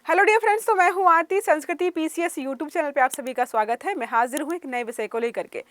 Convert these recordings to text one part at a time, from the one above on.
Hello dear friends, तो मैं हूं आरती। संस्कृति पीसीएस यूट्यूब चैनल पे आप सभी का स्वागत है। मैं हाजिर हूं एक नए विषय को लेकर के।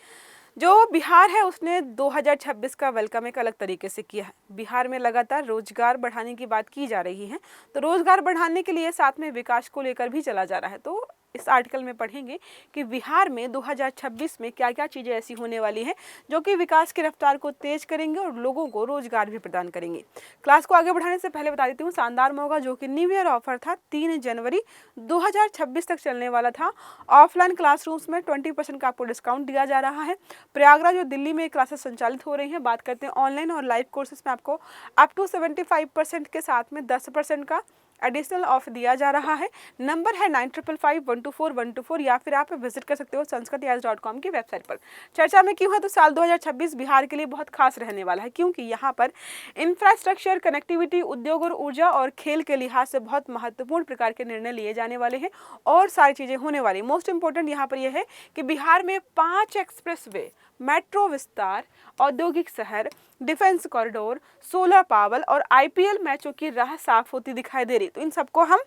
जो बिहार है उसने 2026 का वेलकम एक अलग तरीके से किया है। बिहार में लगातार रोजगार बढ़ाने की बात की जा रही है, तो रोजगार बढ़ाने के लिए साथ में विकास को लेकर भी चला जा रहा है। तो इस आर्टिकल में पढ़ेंगे कि बिहार में 2026 में क्या क्या चीज़ें ऐसी होने वाली हैं जो कि विकास की रफ्तार को तेज करेंगे और लोगों को रोजगार भी प्रदान करेंगे। क्लास को आगे बढ़ाने से पहले बता देती हूँ, शानदार मौका जो कि न्यू ईयर ऑफर था 3 जनवरी 2026 तक चलने वाला था। ऑफलाइन क्लासरूम्स में 20% का आपको डिस्काउंट दिया जा रहा है। प्रयागराज और दिल्ली में क्लासेस संचालित हो रही हैं। बात करते हैं ऑनलाइन और लाइव कोर्सेज में आपको अप टू 75% के साथ में 10% का एडिशनल ऑफ दिया जा रहा है। नंबर है 9555124124 या फिर आप विजिट कर सकते हो sanskritis.com की वेबसाइट पर। चर्चा में क्यों है, तो साल 2026 बिहार के लिए बहुत खास रहने वाला है, क्योंकि यहाँ पर इंफ्रास्ट्रक्चर, कनेक्टिविटी, उद्योग और ऊर्जा और खेल के लिहाज से बहुत महत्वपूर्ण प्रकार के निर्णय लिए जाने वाले हैं और सारी चीज़ें होने वाली। मोस्ट इंपॉर्टेंट यहाँ पर यह है कि बिहार में 5 एक्सप्रेसवे, मेट्रो विस्तार, औद्योगिक शहर, डिफेंस कॉरिडोर, सोलर पावर और आईपीएल मैचों की राह साफ होती दिखाई दे रही। तो इन सबको हम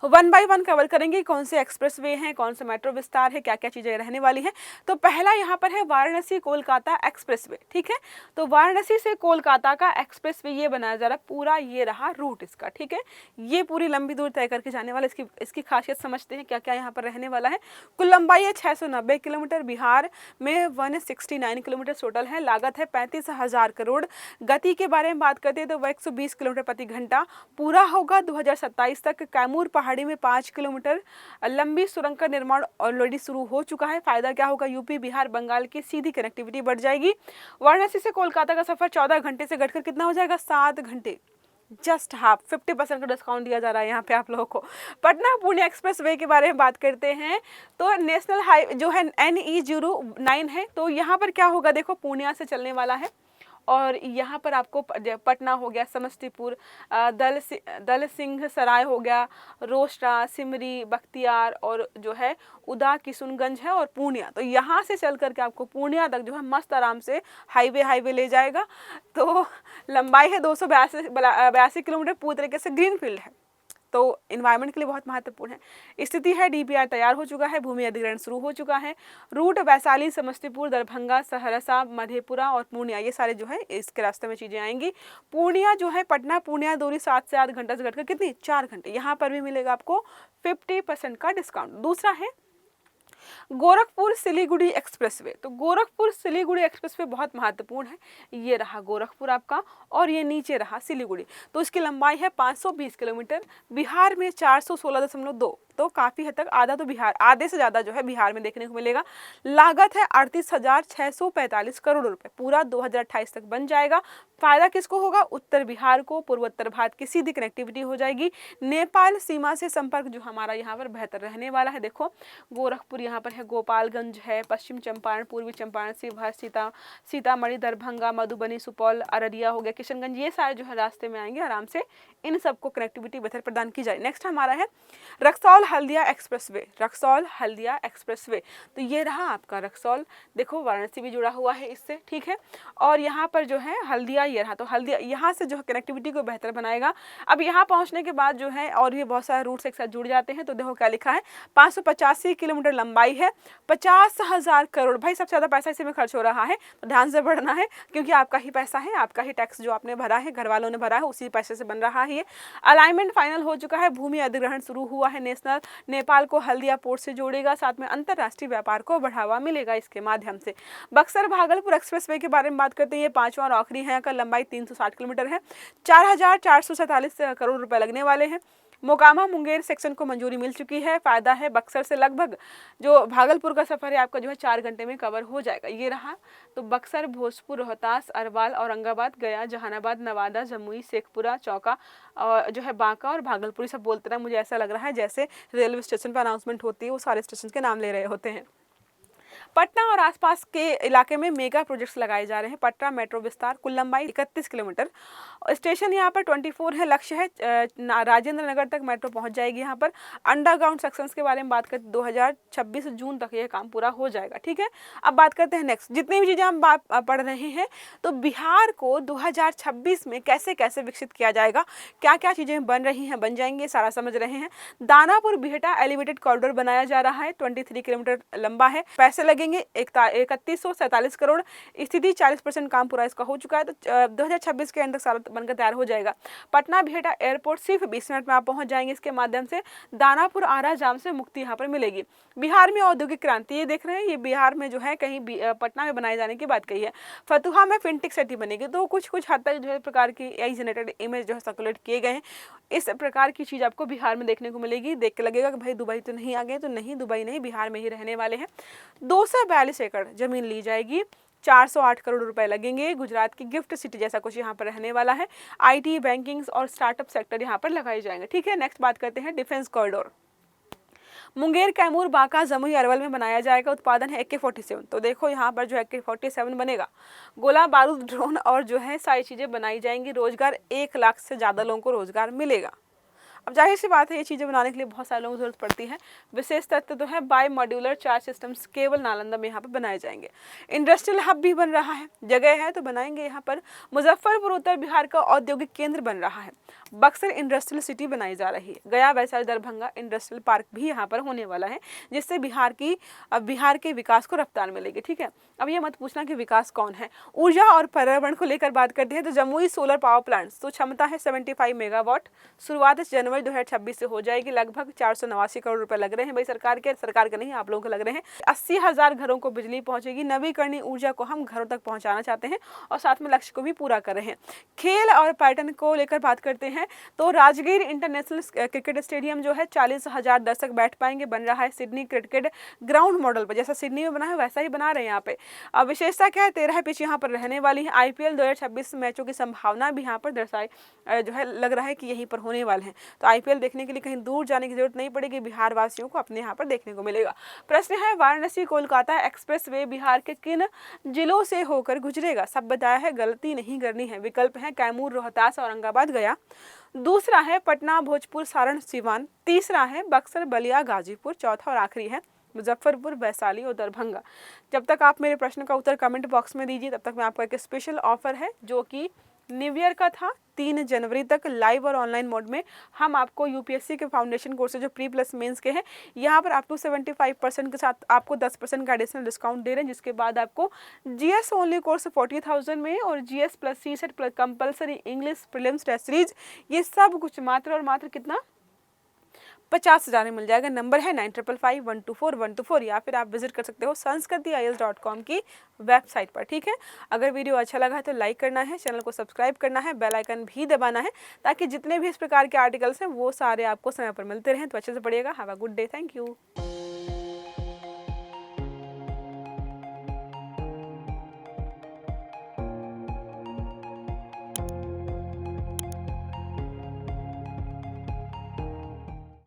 वन बाय वन कवर करेंगे। कौन से एक्सप्रेसवे हैं, कौन सा मेट्रो विस्तार है, क्या क्या चीज़ें रहने वाली हैं। तो पहला यहाँ पर है वाराणसी कोलकाता एक्सप्रेसवे। ठीक है, तो वाराणसी से कोलकाता का एक्सप्रेसवे ये बनाया जा रहा है पूरा, ये रहा रूट इसका। ठीक है, ये पूरी लंबी दूर तय करके जाने वाला। इसकी खासियत समझते हैं क्या क्या यहाँ पर रहने वाला है। कुल लंबाई है 690 किलोमीटर। बिहार में 169 किलोमीटर टोटल है। लागत है 35,000 करोड़। गति के बारे में बात करते हैं तो वह 120 किलोमीटर प्रति घंटा। पूरा होगा 2027 तक। कैमूर पहाड़ी में 5 किलोमीटर लंबी सुरंग का निर्माण ऑलरेडी शुरू हो चुका है। फायदा क्या होगा, यूपी, बिहार, बंगाल की सीधी कनेक्टिविटी बढ़ जाएगी। वाराणसी से कोलकाता का सफर 14 घंटे से घटकर कितना हो जाएगा, 7 घंटे। जस्ट हाफ 50% का डिस्काउंट दिया जा रहा है यहाँ पे आप लोगों को। पटना पुणे एक्सप्रेस वे के बारे में बात करते हैं तो नेशनल हाईवे जो है NE09 है, तो यहाँ पर क्या होगा, देखो पूर्णिया से चलने वाला है और यहाँ पर आपको पटना हो गया, समस्तीपुर, दल सिंह सराय हो गया, रोसड़ा, सिमरी, बख्तियार और जो है उदा, किशुनगंज है और पूर्णिया। तो यहाँ से चल करके आपको पूर्णिया तक जो है मस्त आराम से हाईवे ले जाएगा। तो लंबाई है 282 किलोमीटर। पूरी तरीके से ग्रीन फील्ड है, तो इन्वायरमेंट के लिए बहुत महत्वपूर्ण है। स्थिति है डीपीआर तैयार हो चुका है, भूमि अधिग्रहण शुरू हो चुका है। रूट वैशाली, समस्तीपुर, दरभंगा, सहरसा, मधेपुरा और पूर्णिया, ये सारे जो है इसके रास्ते में चीज़ें आएंगी। पूर्णिया जो है, पटना पूर्णिया दूरी 7 से 8 घंटा से घटकर कितनी, 4 घंटे। यहाँ पर भी मिलेगा आपको 50% का डिस्काउंट। दूसरा है गोरखपुर सिलीगुड़ी एक्सप्रेसवे। तो गोरखपुर सिलीगुड़ी एक्सप्रेसवे बहुत महत्वपूर्ण है। ये रहा गोरखपुर आपका और ये नीचे रहा सिलीगुड़ी। तो इसकी लंबाई है 520 किलोमीटर। बिहार में 416.2, तो काफ़ी हद तक आधा, तो बिहार आधे से ज़्यादा जो है बिहार में देखने को मिलेगा। लागत है 38,645 करोड़ रुपए। पूरा 2028 तक बन जाएगा। फायदा किसको होगा, उत्तर बिहार को, पूर्वोत्तर भारत की सीधी कनेक्टिविटी हो जाएगी। नेपाल सीमा से संपर्क जो हमारा यहाँ पर बेहतर रहने वाला है। देखो गोरखपुर यहाँ पर है, गोपालगंज है, पश्चिम चंपारण, पूर्वी चंपारण, शिवहर, सीतामढ़ी, दरभंगा, मधुबनी, सुपौल, अररिया हो गया, किशनगंज, ये सारे जो है रास्ते में आएंगे आराम से। इन सबको कनेक्टिविटी बेहतर प्रदान की जाए। नेक्स्ट हमारा है रक्सौल हल्दिया एक्सप्रेसवे। रक्सौल हल्दिया एक्सप्रेसवे, तो ये रहा आपका रक्सौल। देखो वाराणसी भी जुड़ा हुआ है इससे, ठीक है। और यहाँ पर जो है हल्दिया, ये रहा। तो हल्दिया यहाँ से जो है कनेक्टिविटी को बेहतर बनाएगा। अब यहाँ पहुँचने के बाद जो है और भी बहुत सारे रूट्स एक साथ जुड़ जाते हैं। तो देखो क्या लिखा है, 585 किलोमीटर लंबाई है, 50,000 करोड़। भाई सबसे ज़्यादा पैसा इसी में खर्च हो रहा है, तो ध्यान से बढ़ना है, क्योंकि आपका ही पैसा है, आपका ही टैक्स जो आपने भरा है, घर वालों ने भरा है, उसी पैसे से बन रहा है ये। अलाइनमेंट फाइनल हो चुका है, भूमि अधिग्रहण शुरू हुआ है। नेशनल नेपाल को हल्दिया पोर्ट से जोड़ेगा, साथ में अंतरराष्ट्रीय व्यापार को बढ़ावा मिलेगा इसके माध्यम से। बक्सर भागलपुर एक्सप्रेसवे के बारे में बात करते हैं, ये 5वां और आखिरी है का, लंबाई 360 किलोमीटर है, 4,447 करोड़ रुपए लगने वाले हैं। मोकामा मुंगेर सेक्शन को मंजूरी मिल चुकी है। फायदा है बक्सर से लगभग जो भागलपुर का सफर है आपका जो है 4 घंटे में कवर हो जाएगा। ये रहा। तो बक्सर, भोजपुर, रोहतास, अरवाल, औरंगाबाद, गया, जहानाबाद, नवादा, जमुई, शेखपुरा, चौका और जो है बांका और भागलपुर, सब बोलते रहे। मुझे ऐसा लग रहा है जैसे रेलवे स्टेशन पर अनाउंसमेंट होती है, वो सारे स्टेशन के नाम ले रहे होते हैं। पटना और आसपास के इलाके में मेगा प्रोजेक्ट्स लगाए जा रहे हैं। पटना मेट्रो विस्तार, कुल लंबाई 31 किलोमीटर, स्टेशन यहाँ पर 24 है। लक्ष्य है राजेंद्र नगर तक मेट्रो पहुँच जाएगी। यहाँ पर अंडरग्राउंड सेक्शंस के बारे में बात करते 2026 जून तक यह काम पूरा हो जाएगा। ठीक है, अब बात करते हैं नेक्स्ट, जितनी भी चीज़ें हम पढ़ रहे हैं तो बिहार को 2026 में कैसे कैसे विकसित किया जाएगा, क्या क्या चीज़ें बन रही हैं, बन जाएंगे, सारा समझ रहे हैं। दानापुर बिहटा एलिवेटेड कॉरिडोर बनाया जा रहा है, 23 किलोमीटर लंबा है। पैसे लगेंगे 3147 करोड़। स्थिति 40% काम पूरा इसका हो चुका है, तो 2026 के अंदर सारा बनकर तैयार हो जाएगा। पटना बिहटा एयरपोर्ट सिर्फ 20 मिनट में आप पहुंच जाएंगे। इसके माध्यम से दानापुर आरा जाम से मुक्ति यहाँ पर मिलेगी। बिहार में औद्योगिक क्रांति, ये देख रहे हैं, ये बिहार में जो है कहीं पटना में बनाए जाने की बात कही है। फतुहा में फिनटेक सिटी बनेगी, तो कुछ हद तक जो है प्रकार की एआई जनरेटेड इमेज जो है सर्कुलेट किए गए हैं। इस प्रकार की चीज़ आपको बिहार में देखने को मिलेगी। देख के लगेगा कि भाई दुबई तो नहीं आ गए, तो नहीं, दुबई नहीं, बिहार में ही रहने वाले हैं। 242 एकड़ जमीन ली जाएगी, 408 करोड़ रुपए लगेंगे। गुजरात की गिफ्ट सिटी जैसा कुछ यहाँ पर रहने वाला है। आईटी, बैंकिंग और स्टार्टअप सेक्टर यहाँ पर लगाए जाएंगे। ठीक है, नेक्स्ट बात करते हैं डिफेंस कॉरिडोर। मुंगेर, कैमूर, बांका, जमुई, अरवल में बनाया जाएगा। उत्पादन है AK-47। तो देखो यहाँ पर जो AK-47 बनेगा, गोला बारूद, ड्रोन और जो है सारी चीज़ें बनाई जाएंगी। रोजगार 1 लाख से ज़्यादा लोगों को रोजगार मिलेगा। अब जाहिर सी बात है, ये चीज़ें बनाने के लिए बहुत सारे लोगों की जरूरत पड़ती है। विशेष तथ्य तो है बाय मॉड्यूलर चार्ज सिस्टम्स केवल नालंदा में यहाँ पर बनाए जाएंगे। इंडस्ट्रियल हब भी बन रहा है, जगह है तो बनाएंगे यहाँ पर। मुजफ्फरपुर उत्तर बिहार का औद्योगिक केंद्र बन रहा है। बक्सर इंडस्ट्रियल सिटी बनाई जा रही है। गया, वैशाली, दरभंगा इंडस्ट्रियल पार्क भी यहाँ पर होने वाला है, जिससे बिहार के विकास को रफ्तार मिलेगी। ठीक है, अब ये मत पूछना कि विकास कौन है। ऊर्जा और पर्यावरण को लेकर बात करते हैं तो जमुई सोलर पावर प्लांट्स, तो क्षमता है 75 मेगावाट। शुरुआत जनवरी 2026 से हो जाएगी। लगभग 489 करोड़ रुपए लग रहे हैं भाई, सरकार के नहीं, आप लोगों को लग रहे हैं। 80,000 घरों को बिजली पहुंचेगी। नवीकरणीय ऊर्जा को हम घरों तक पहुंचाना चाहते हैं और साथ में लक्ष्य को भी पूरा कर रहे हैं। खेल और पर्यटन को लेकर बात करते हैं तो राजगीर इंटरनेशनल क्रिकेट स्टेडियम जो है 40,000 दर्शक बैठ पाएंगे, बन रहा है सिडनी क्रिकेट ग्राउंड मॉडल पर। जैसा सिडनी में बना है वैसा ही बना रहे हैं यहाँ पे। अब विशेषता क्या है, 13 पिच यहाँ पर रहने वाली है। IPL 2026 मैचों की संभावना भी यहाँ पर दर्शाई जो है, लग रहा है कि यहीं पर होने वाले हैं। तो IPL देखने के लिए कहीं दूर जाने की जरूरत नहीं पड़ेगी, बिहार वासियों को अपने यहाँ पर देखने को मिलेगा। प्रश्न है, वाराणसी कोलकाता एक्सप्रेसवे बिहार के किन जिलों से होकर गुजरेगा? सब बताया है, गलती नहीं करनी है। विकल्प है कैमूर, रोहतास, औरंगाबाद, गया। दूसरा है पटना, भोजपुर, सारण, सिवान। तीसरा है बक्सर, बलिया, गाजीपुर। चौथा और आखिरी है मुजफ्फरपुर, वैशाली और दरभंगा। जब तक आप मेरे प्रश्न का उत्तर कमेंट बॉक्स में दीजिए, तब तक मैं आपको एक स्पेशल ऑफर है जो कि न्यू ईयर का था। 3 जनवरी तक लाइव और ऑनलाइन मोड में हम आपको UPSC के फाउंडेशन कोर्सेज जो प्री प्लस मेंस के हैं, यहाँ पर आप टू 75% के साथ आपको 10% का एडिशनल डिस्काउंट दे रहे हैं, जिसके बाद आपको GS ओनली कोर्स 40,000 में और GS plus CSET plus compulsory English prelims test series, ये सब कुछ मात्र और मात्र कितना 50,000 में मिल जाएगा। नंबर है 955124 या फिर आप विजिट कर सकते हो sanskritis.com की वेबसाइट पर। ठीक है, अगर वीडियो अच्छा लगा है तो लाइक करना है, चैनल को सब्सक्राइब करना है, बेल आइकन भी दबाना है, ताकि जितने भी इस प्रकार के आर्टिकल्स हैं वो सारे आपको समय पर मिलते रहें। तो अच्छे से पढ़िएगा। Have a good day, thank you.